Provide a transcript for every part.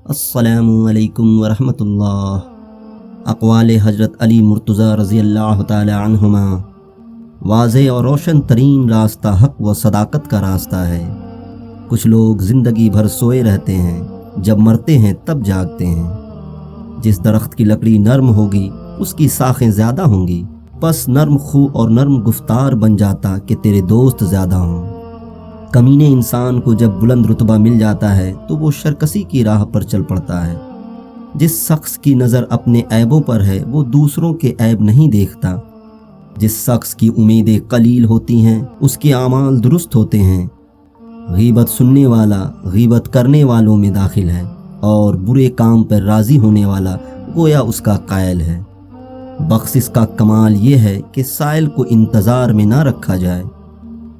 अस्सलामु अलैकुम वरहमतुल्लाह। अक़वाल हज़रत अली मुर्तज़ा रज़ी अल्लाह ताला अन्हुमा। वाज़ेह और रोशन तरीन रास्ता हक़ व सदाकत का रास्ता है। कुछ लोग ज़िंदगी भर सोए रहते हैं, जब मरते हैं तब जागते हैं। जिस दरख्त की लकड़ी नर्म होगी उसकी शाखें ज़्यादा होंगी, बस नर्म खू और नर्म गुफ्तार बन जाता कि तेरे दोस्त ज़्यादा हों। कमीने इंसान को जब बुलंद रुतबा मिल जाता है तो वो शरकसी की राह पर चल पड़ता है। जिस शख्स की नज़र अपने ऐबों पर है वो दूसरों के ऐब नहीं देखता। जिस शख्स की उम्मीदें कलील होती हैं उसके आमाल दुरुस्त होते हैं। गीबत सुनने वाला गीबत करने वालों में दाखिल है और बुरे काम पर राज़ी होने वाला गोया उसका कायल है। बख्शिश का कमाल ये है कि साइल को इंतज़ार में ना रखा जाए।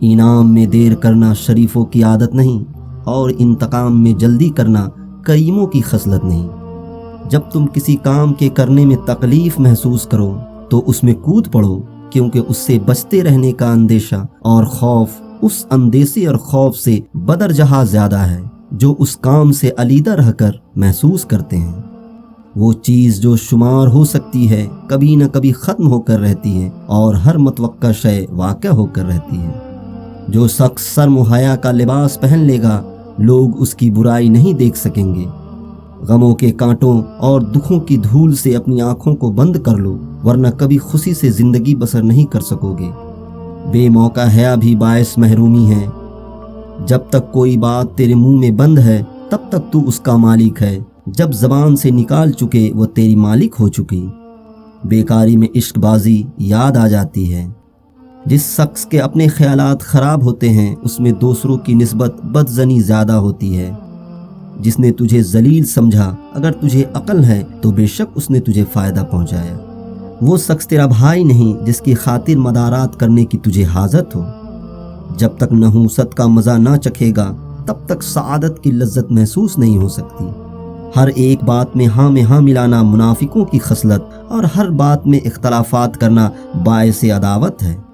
इनाम में देर करना शरीफों की आदत नहीं और इंतकाम में जल्दी करना करीमों की खसलत नहीं। जब तुम किसी काम के करने में तकलीफ़ महसूस करो तो उसमें कूद पड़ो, क्योंकि उससे बचते रहने का अंदेशा और खौफ उस अंदेशे और खौफ से बदरजहा ज़्यादा है जो उस काम से अलीदा रहकर महसूस करते हैं। वो चीज़ जो शुमार हो सकती है कभी न कभी ख़त्म होकर रहती है और हर मतवक्का शय वाक़या होकर रहती है। जो शख्स शर्म हया का लिबास पहन लेगा लोग उसकी बुराई नहीं देख सकेंगे। गमों के कांटों और दुखों की धूल से अपनी आँखों को बंद कर लो, वरना कभी खुशी से ज़िंदगी बसर नहीं कर सकोगे। बेमौका हया भी बायस महरूमी है। जब तक कोई बात तेरे मुंह में बंद है तब तक तू उसका मालिक है। जब ज़बान से निकाल चुके वो तेरी मालिक हो चुकी। बेकारी में इश्कबाजी याद आ जाती है। जिस शख्स के अपने ख्यालात ख़राब होते हैं उसमें दूसरों की निस्बत बदज़नी ज़्यादा होती है। जिसने तुझे जलील समझा, अगर तुझे अक्ल है तो बेशक उसने तुझे फ़ायदा पहुंचाया। वो शख्स तेरा भाई नहीं जिसकी खातिर मदारात करने की तुझे हाजत हो। जब तक नहूसत का मज़ा ना चखेगा तब तक सआदत की लज्जत महसूस नहीं हो सकती। हर एक बात में हाँ मिलाना मुनाफिकों की खसलत और हर बात में इख्तलाफात करना बायस अदावत है।